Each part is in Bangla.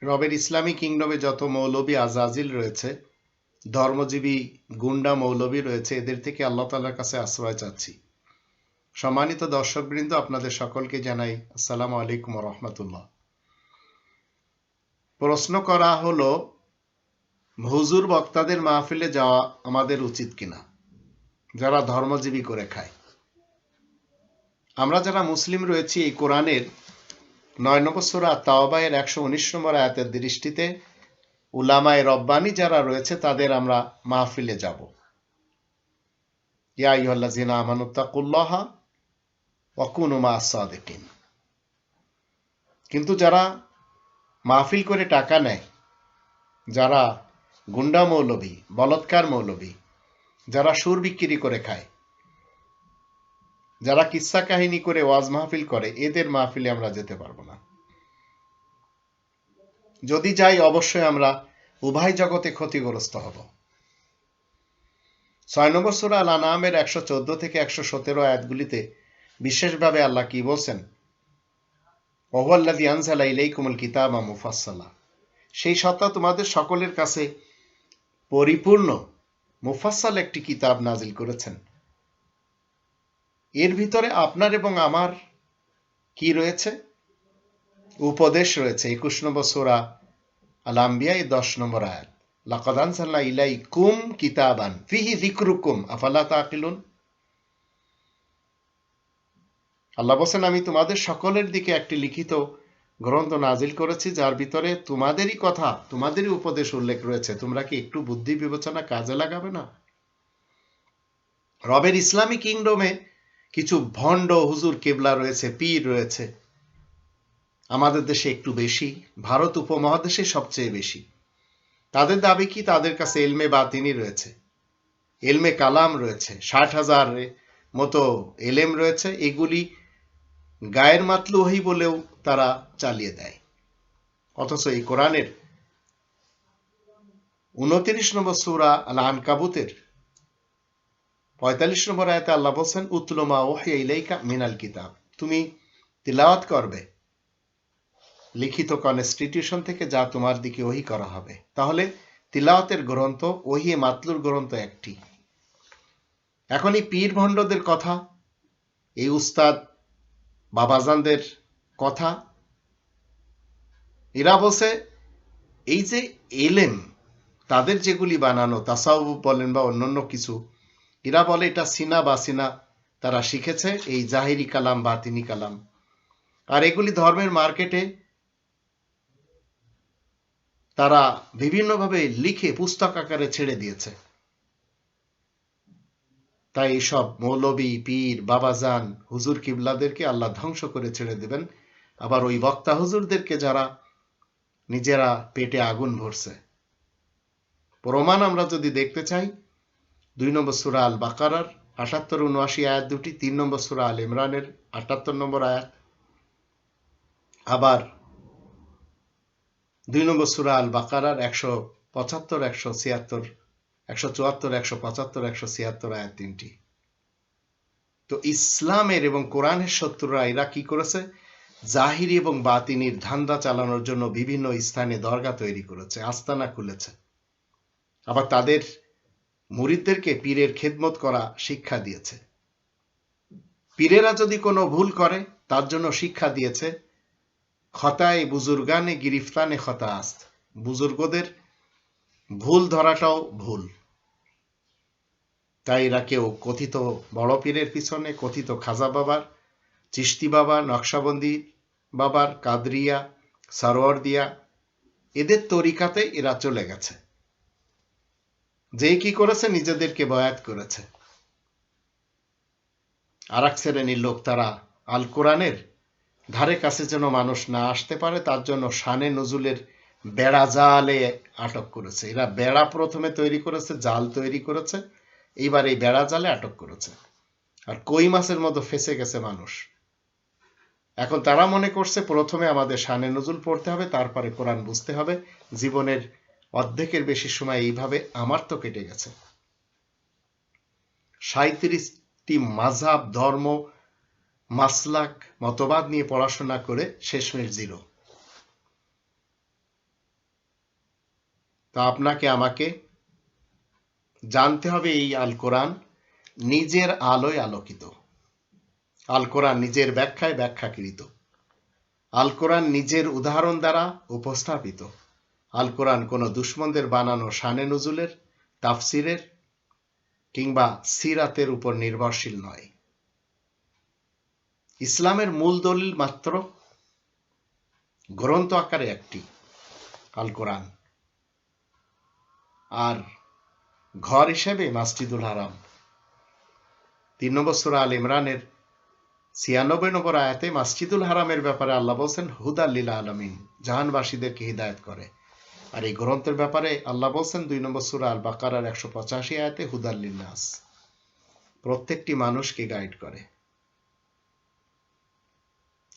রবের ইসলামী কিংডমে যত মৌলবী আজাজিল রয়েছে, ধর্মজীবী গুন্ডা মৌলবী রয়েছে, এদের থেকে আল্লাহ তাআলার কাছে আশ্রয় চাচ্ছি। সম্মানিত দর্শকবৃন্দ, আপনাদের সকলকে জানাই আসসালামু আলাইকুম ওয়া রাহমাতুল্লাহ। প্রশ্ন করা হলো, হুজুর বক্তাদের মাহফিলে যাওয়া আমাদের উচিত কিনা, যারা ধর্মজীবী করে খায়। আমরা যারা মুসলিম রয়েছি, এই কোরআনের 9 নম্বর সূরা তাওবা এর 119 নম্বর আয়াতের দৃষ্টিতে উলামায়ে রব্বানী যারা রয়েছে তাদের আমরা মাহফিলে যাব। ইয়া আইয়ুহাল্লাযীনা আমানুত্তাকুল্লাহা ওয়া কুনু মা'আস সাদিকিন। কিন্তু যারা মাহফিল করে টাকা নেয়, যারা গুন্ডা মৌলবী, বলৎকার মৌলবী, যারা সুর বিক্রি করে খায়, যারা কিচ্ছা কাহিনী করে ওয়াজ মাহফিল করে, এদের মাহফিলে আমরা যেতে পারবো না। যদি যাই, অবশ্যই আমরা উভয় জগতে ক্ষতিগ্রস্ত হব। 6 নম্বর সূরা আল আনআমের 114 থেকে 117 আয়াতগুলিতে বিশেষভাবে আল্লাহ কি বলছেন? ওয়াহুয়াল্লাযী আনজালা ইলাইকুমুল কিতাবা মুফাসসালা। সেই সত্তা তোমাদের সকলের কাছে পরিপূর্ণ মুফাসসাল একটি কিতাব নাজিল করেছেন। এর ভিতরে আপনার এবং আমার কি রয়েছে? উপদেশ রয়েছে। 21 নম্বর সূরা আল আম্বিয়া 10 নম্বর আয়াত, লাকাদ আনজালনা ইলাইকুম কিতাবান ফিহি যিকরুকুম আফালা তাকিলুন। আল্লাহ বলেন, আমি তোমাদের সকলের দিকে একটি লিখিত গ্রন্থ নাজিল করেছি, যার ভিতরে তোমাদেরই কথা, তোমাদেরই উপদেশ উল্লেখ রয়েছে। তোমরা কি একটু বুদ্ধি বিবেচনা কাজে লাগাবে না? রবের ইসলামী কিংডমে কিছু ভণ্ড হুজুর কেবলা রয়েছে, পীর রয়েছে। আমাদের দেশে একটু বেশি, ভারত উপমহাদেশে সবচেয়ে বেশি। তাদের দাবি কি? তাদের কাছে এলমে বাতিনি রয়েছে, এলমে কালাম রয়েছে, 60,000 মতো এলেম রয়েছে। এগুলি গায়ের মাতলু ওহী বলেও তারা চালিয়ে দেয়। অথচ এই কোরআনের 29 নম্বর সূরা আল আনকাবুতের 45 নম্বর আয়াতে আল্লাহ বলেন, উতলু মা উহিয়া ইলাইকা মিনাল কিতাব। তুমি তিলাওয়াত করবে লিখিত কনস্টিটিউশন থেকে যা তোমার দিকে ওহী করা হবে। তাহলে তিলাওয়াতের গ্রন্থ, ওহী মাতলুর গ্রন্থ একটি। এখন এই পীর ভণ্ডদের কথা, এই উস্তাদ বাবাজানদের কথা, এরা বলছে এই যে এলেম তাদের যেগুলি বানানো, তাসাউফ বলেন বা অন্যান্য কিছু, এরা বলে এটা সিনা বা সিনা তারা শিখেছে, এই জাহিরি কালাম, বাতিনি কালাম। আর এগুলি ধর্মের মার্কেটে তারা বিভিন্নভাবে লিখে পুস্তক আকারে ছেড়ে দিয়েছে। তাই এইসব মৌলবী, পীর, বাবাজান, হুজুর কিবলাদেরকে আল্লাহ ধ্বংস করে ছেড়ে দেবেন। আবার ওই বক্তা হুজুরদেরকে যারা নিজেরা পেটে আগুন ভরছে। প্রমাণ আমরা যদি দেখতে চাই, 2 নম্বর সূরা আল বাকারার 78-79 আয়াত দুটি, 3 নম্বর সূরা আল ইমরানের 78 নম্বর আয়াত, আবার 2 নম্বর সূরা আল বাকারার 175, 176, 174, 175, 176 আয়াত তিনটি। তো ইসলামের এবং কোরআনের শত্রুরা এরা কি করেছে? জাহিরি এবং বাতিনির ধান্দা চালানোর জন্য বিভিন্ন স্থানে দরগা তৈরি করেছে, আস্তানা খুলেছে। আবার তাদের মুরিদদেরকে পীরের খেদমত করা শিক্ষা দিয়েছে। পীরেরা যদি কোনো ভুল করে, তার জন্য শিক্ষা দিয়েছে, খতায়ে বুজুর্গানে গিরিফতানে খতা আস্ত। বুজুর্গদের ভুল ধরাটাও ভুল। তাই এরা কেউ কথিত বড় পীরের পিছনে, কথিত খাজা বাবার, চিশতি বাবা, নকশাবন্দি বাবার, কাদরিয়া, সরওয়ারদিয়া, এদের তরিকাতে এরা চলে গেছে। যে কি করেছে? নিজেদেরকে বয়াত করেছে। আর এক শ্রেণীর লোক, তারা আল কোরআনের ধারে কাছে যেন মানুষ না আসতে পারে, তার জন্য শানে নজুলের বেড়া জালে আটক করেছে। এরা বেড়া প্রথমে তৈরি করেছে, জাল তৈরি করেছে, এইবার এই বেড়া জালে আটক করেছে। আর কই মাছের মতো ফেসে গেছে মানুষ। এখন তারা মনে করছে প্রথমে আমাদের শানে নজুল পড়তে হবে, তারপরে কোরআন বুঝতে হবে। জীবনের অর্ধেকের বেশি সময় এইভাবে আমার তো কেটে গেছে। 37টি মাযহাব, ধর্ম, মাসলাক, মতবাদ নিয়ে পড়াশোনা করে শেষমেশ জিরো। তা আপনাকে আমাকে জানতে হবে এই আল কোরআন নিজের আলোয় আলোকিত, আল কোরআন নিজের ব্যাখ্যায় ব্যাখ্যাকৃত, আল কোরআন নিজের উদাহরণ দ্বারা উপস্থাপিত, আল কোরআন কোনো দুশ্মনদের বানানো শানে নজুলের, তাফসিরের কিংবা সিরাতের উপর নির্ভরশীল নয়। ইসলামের মূল দলিল মাত্র গ্রন্থ আকারে একটি, আল কোরআন, আর ঘর হিসেবে মসজিদুল হারাম। 3 নম্বর সূরা আল ইমরানের 96 নম্বর আয়াতে মসজিদুল হারামের ব্যাপারে আল্লাহ বলছেন হুদাল লিল আলামিন, জাহানবাসীদেরকে হিদায়াত করে। আর এই গ্রন্থের ব্যাপারে আল্লাহ বলছেন 2 নম্বর সূরা আল বাকারার 185 আয়াতে হুদাল লিন্নাস, প্রত্যেকটি মানুষকে গাইড করে।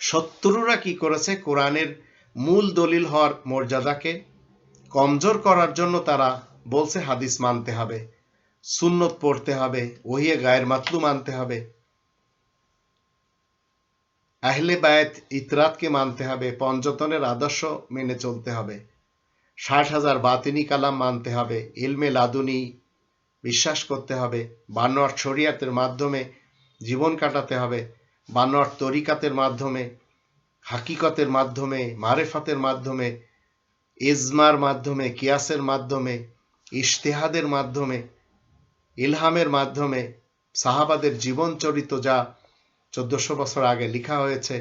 শত্রুরা কি করেছে? কোরআনের মূল দলিল হওয়ার মর্যাদাকে কমজোর করার জন্য তারা বলছে হাদিস মানতে হবে, সুন্নত পড়তে হবে, ওহিয়ে গায়ের মাতলু মানতে হবে, আহলে বায়াত ইতরাতকে মানতে হবে, পঞ্চতনের আদর্শ মেনে চলতে হবে, 60,000 বাতিনি কালাম মানতে হবে, ইলমে লাদুনি বিশ্বাস করতে হবে, 52 শরিয়াতের মাধ্যমে জীবন কাটাতে হবে, 52 তরিকাতের মাধ্যমে, হাকিকতের মাধ্যমে, মারেফাতের মাধ্যমে, ইজমার মাধ্যমে, কিয়াসের মাধ্যমে, ইজতিহাদের মাধ্যমে, ইলহামের মাধ্যমে, সাহাবাদের জীবন চরিত যা 1400 বছর আগে লেখা হয়েছে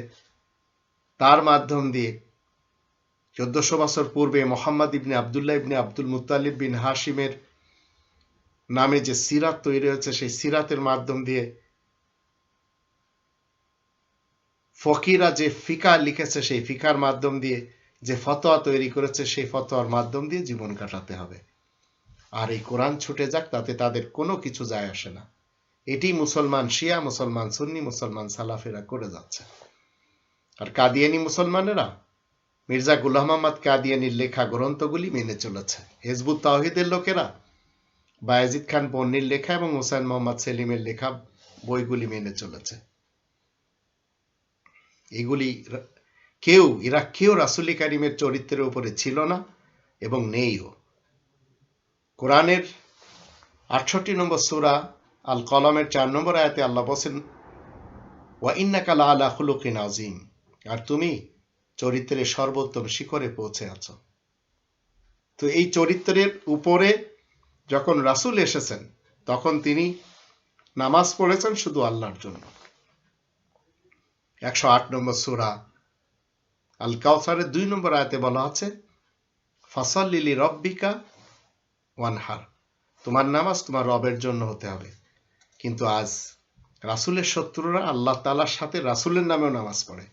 তার মাধ্যম দিয়ে, 1400 বছর পূর্বে মোহাম্মদ ইবনে আবদুল্লাহ ইবনে আব্দুল মুত্তালিব বিন হাশিমের নামে যে সিরাত তৈরি হয়েছে সেই সিরাতের মাধ্যম দিয়ে, ফকিরা যে ফিকা লিখেছে সেই ফিকার মাধ্যম দিয়ে, যে ফতোয়া তৈরি করেছে সেই ফতোয়ার মাধ্যম দিয়ে জীবন কাটাতে হবে। আর এই কোরআন ছুটে যাক তাতে তাদের কোনো কিছু যায় আসে না। এটি মুসলমান শিয়া, মুসলমান সুন্নি, মুসলমান সালাফেরা করে যাচ্ছে। আর কাদিয়ানি মুসলমানেরা মির্জা গুলাম আহমদ কাদিয়ানির লেখা গ্রন্থগুলি মেনে চলেছে। হিজবুত তাওহীদের লোকেরা বায়েজিদ খান পন্নির লেখা এবং হোসেন মোহাম্মদ সেলিমের লেখা বইগুলি মেনে চলেছে। এগুলি এরা কেউ রাসূল কারীমের চরিত্রের উপরে ছিল না এবং নেইও। কোরআনের 68 নম্বর সূরা আল কলমের 4 নম্বর আয়াতে আল্লাহ বলেন ওয়া ইন্নাকা লাআলা খুলুকিন আযীম, আর তুমি চরিত্রের সর্বোত্তম শিখরে পৌঁছে আছো। তো এই চরিত্রের উপরে যখন রাসূল এসেছেন তখন তিনি নামাজ পড়েছেন শুধু আল্লাহর জন্য। 108 নম্বর সূরা আল কাউসারের 2 নম্বর আয়াতে বলা আছে ফাসাল্লি লিরাব্বিকা ওয়ানহার, তোমার নামাজ তোমার রবের জন্য হতে হবে। কিন্তু আজ রাসূলের শত্রুরা আল্লাহ তাআলার সাথে রাসূলের নামেও নামাজ পড়ে।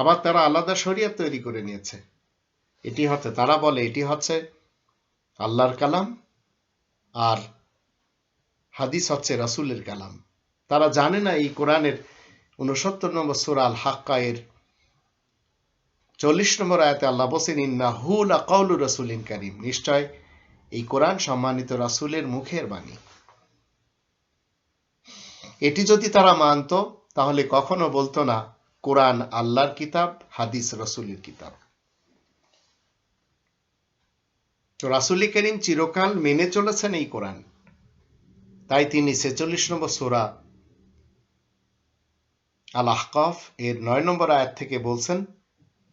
আবার তারা আলাদা শরিয়ত তৈরি করে নিয়েছে। তারা বলে এটি হচ্ছে আল্লাহর কালাম আর হাদিস হচ্ছে রাসূলের কালাম। তারা জানে না এই কোরআনের 69 নম্বর সূরা আল হাক্কা এর 40 নম্বর আয়াতে আল্লাহ বলেন ইন্নাহু লাকাউলু রাসূলিন কারীম, নিশ্চয় এই কোরআন সম্মানিত রাসূলের মুখের বাণী। এটি যদি তারা মানত তাহলে কখনো বলতো না কোরআন আল্লাহর কিতাব, হাদিস রাসূলের কিতাব। তো রাসূল করিম চিরকাল মেনে চলেছেন এই কোরআন, তাই তিনি 46 নম্বর সূরা আল আহকাফ এর 9 নম্বর আয়াত থেকে বলছেন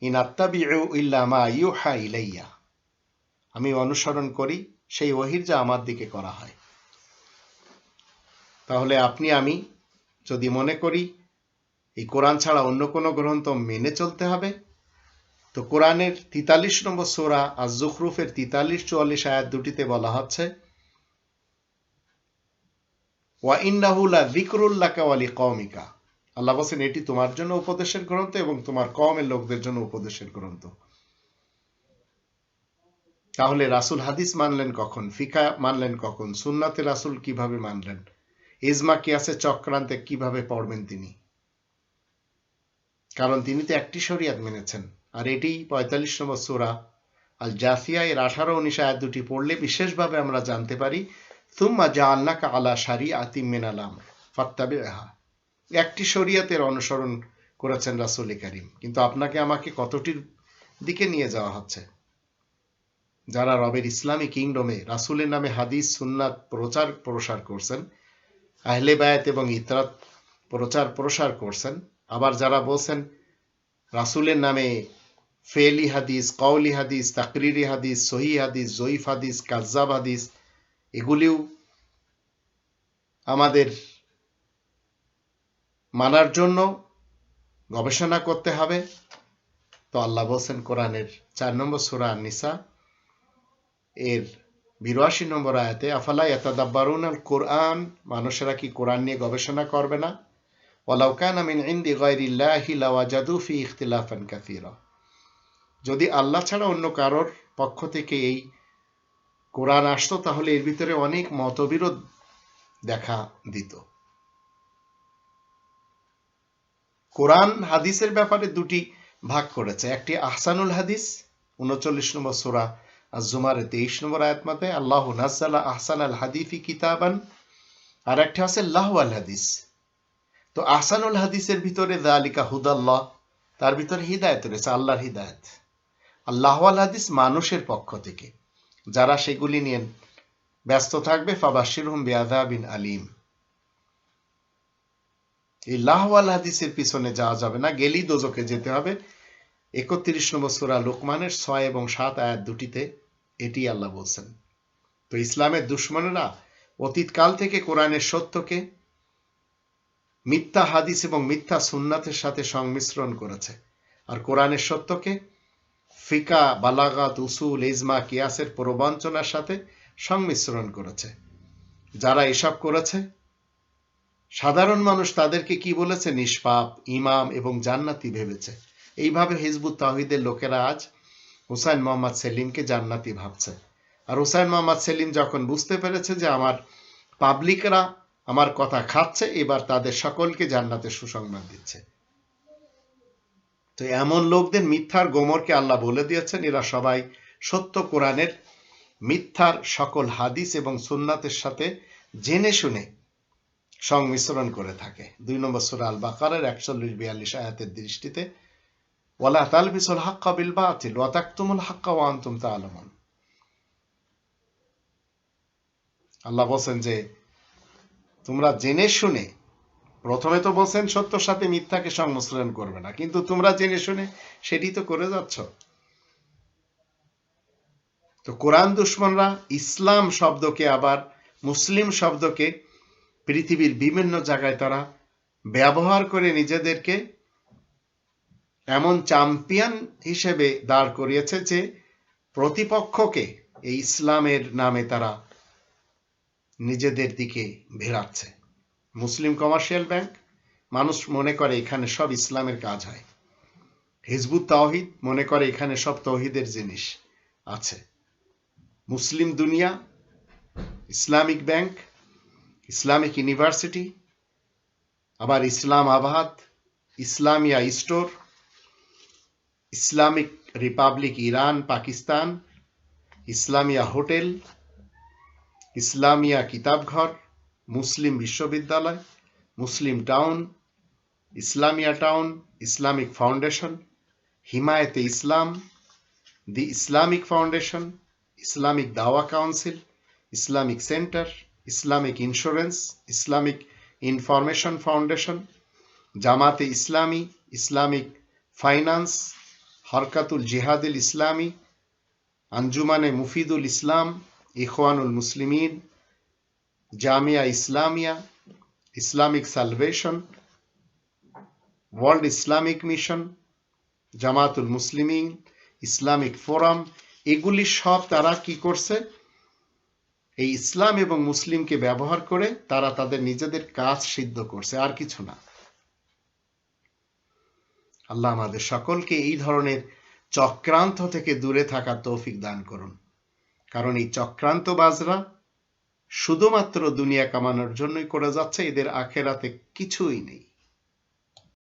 ইন আত্তাবিউ ইল্লা মা ইউহা ইলাইয়া, আমি অনুসরণ করি সেই ওহীর যা আমার দিকে করা হয়। তাহলে আপনি আমি যদি মনে করি এই কোরআন ছাড়া অন্য কোনো গ্রন্থ মেনে চলতে হবে, তো কোরআনের 43 নম্বর সূরা আজ-জুখরুফের 43-44 আয়াত দুটিতে বলা হচ্ছে ওয়া ইন্নাহু লাযিকরুল লাকা ওয়া লিকওমিকা, আল্লাহ বলেন এটি তোমার জন্য উপদেশের গ্রন্থ এবং তোমার কওমের লোকদের জন্য উপদেশের গ্রন্থ। তাহলে রাসূল হাদিস মানলেন কখন, ফিকা মানলেন কখন, সুন্নাতে রাসূল কিভাবে মানলেন, ইজমা কিয়াসে চক্রান্তে কিভাবে পড়বেন তিনি? কারণ তিনি তো একটি শরিয়ত মেনেছেন। আর এটি 45 নম্বর সূরা আল জাসিয়া এর 18-19 আয়াত দুটি পড়লে বিশেষভাবে আমরা জানতে পারি সুম্মা জাআলনাকা আলা শারিআতিম মিনাল আমর ফাত্তাবিহা, একটি শরিয়তের অনুসরণ করেছেন রাসূল করিম, কিন্তু আপনাকে আমাকে কতটির দিকে নিয়ে যাওয়া হচ্ছে? যারা রবের ইসলামী কিংডমে রাসূলের নামে হাদিস সুন্নাত প্রচার প্রসার করছেন, আহলে বায়াত এবং ইতরাত প্রচার প্রসার করছেন, আবার যারা বলছেন রাসূলের নামে ফেলি হাদিস, কওলি হাদিস, তাকরিরি হাদিস, সহি হাদিস, জয়ীফ হাদিস, কাজ্জাব হাদিস, এগুলিও আমাদের মানার জন্য গবেষণা করতে হবে। তো আল্লাহ বলছেন কোরআনের 4 নম্বর সূরা আন-নিসা এর 82 নম্বর আয়াতে, আফালা ইয়াতাদাব্বারুনাল কোরআন, মানুষেরা কি কোরআন নিয়ে গবেষণা করবে না? ওয়ালাউ কানা মিন ইনদি গায়রিল্লাহি লাওয়াজাদু ফি ইখতিলাফান কাসীরা, যদি আল্লাহ ছাড়া অন্য কারোর পক্ষ থেকে এই কোরআন আসতো তাহলে এর ভিতরে অনেক মতবিরোধ দেখা দিত। কোরআন হাদিসের ব্যাপারে দুটি ভাগ করেছে, একটি আহসানুল হাদিস 39 নম্বর সূরা আজ-জুমার 23 নম্বর আয়াত মতে, আল্লাহু নাযালা আহসানাল হাদিসি কিতাবান, আর একটা আছে লাহওয়াল হাদিস। তো আহসানুল হাদিসের ভিতরে যালিকা হুদাল্লাহ, তার ভিতরে হিদায়াত রয়েছে, আল্লাহর হিদায়াত। আর লাহওয়াল হাদিস মানুষের পক্ষ থেকে, যারা সেগুলি নিয়ে ব্যস্ত থাকবে, ফাবাশশিরহুম বিআযাবিন আলীম। এই লাহওয়াল হাদিসের পিছনে যাওয়া যাবে না, গেলেই দোজখে যেতে হবে। 31 নম্বর সূরা লোকমানের 6 এবং 7 আয়াত দুটিতে এটি আল্লাহ বলছেন। তো ইসলামের দুশমনেরা অতীতকাল থেকে কোরআনের সত্যকে মিথ্যা হাদিস এবং মিথ্যা সুন্নাতের সাথে সংমিশ্রণ করেছে, আর কোরআনের সত্যকে ফিকা, বালাগাত, উসুল, ইজমা, কিয়াসের প্রবঞ্চনার সাথে সংমিশ্রণ করেছে। যারা এসব করেছে, সাধারণ মানুষ তাদেরকে কি বলেছে? নিষ্পাপ, ইমাম এবং জান্নাতি ভেবেছে। এইভাবে হিজবুত তাওহীদের লোকেরা আজ হুসাইন মোহাম্মদ সেলিমকে জান্নাতি ভাবছে। আর হুসাইন মোহাম্মদ সেলিম যখন বুঝতে পেরেছে যে আমার পাবলিকরা আমার কথা খাচ্ছে, এবার তাদের সকলকে জান্নাতের সুসংবাদ দিচ্ছে। তো এমন লোকদের মিথ্যার গোমরকে আল্লাহ বলে দিয়েছেন, এরা সবাই সত্য কোরআনের মিথ্যার সকল হাদিস এবং সুন্নাতের সাথে জেনে শুনে সংমিশ্রণ করে থাকে। 2 নম্বর সূরা আল বাকারার 41-42 আয়াতের দৃষ্টিতে, ওয়ালা তালবিসুল হাক্কা বিল বাতিল ওয়া তাকতুমুল হাক্কা ওয়া আনতুম তা'লামুন। আল্লাহ বলেন যে তোমরা জেনে শুনে, প্রথমে তো বলছেন সত্যর সাথে মিথ্যাকে সংমিশ্রণ করবে না, কিন্তু তোমরা জেনে শুনে সেটি তো করে যাচ্ছ। তো কোরআন দুশমনরা ইসলাম শব্দকে আবার মুসলিম শব্দকে পৃথিবীর বিভিন্ন জায়গায় তারা ব্যবহার করে নিজেদেরকে এমন চ্যাম্পিয়ন হিসেবে দাঁড় করিয়েছে যে প্রতিপক্ষকে এই ইসলামের নামে তারা নিজেদের দিকে ভেড়াচ্ছে। মুসলিম কমার্শিয়াল ব্যাংক, মানুষ মনে করে এখানে সব ইসলামের কাজ হয়। হিজবুত তাওহীদ মনে করে এখানে সব তৌহিদের জিনিস আছে। মুসলিম দুনিয়া, ইসলামিক ব্যাংক, ইসলামিক ইউনিভার্সিটি, আবার Islamabad, Islamia store, Islamic republic Iran Pakistan, Islamia hotel, Islamia Kitabghar, Muslim বিশ্ববিদ্যালয়, Muslim town, Islamia town, Islamic foundation, Himayate Islam, the Islamic foundation, Islamic dawah council, Islamic centre, Islamic insurance, Islamic information foundation, Jamaate Islami, Islamic finance, Harkatul Jihadul Islami, Anjumane Mufidul Islam, Ikhwanul Muslimin, Jamia Islamia, Islamic salvation, world Islamic mission, Jamaatul Muslimin, Islamic forum, এগুলি সব তারা কি করছে? এই ইসলাম এবং মুসলিমকে ব্যবহার করে তারা তাদের নিজেদের কাজ সিদ্ধ করছে, আর কিছু না। আল্লাহ আমাদের সকলকে এই ধরনের চক্রান্ত থেকে দূরে থাকার তৌফিক দান করুন, কারণ এই চক্রান্তবাজরা শুধুমাত্র দুনিয়া কামানোর জন্যই করে যাচ্ছে, এদের আখেরাতে কিছুই নেই।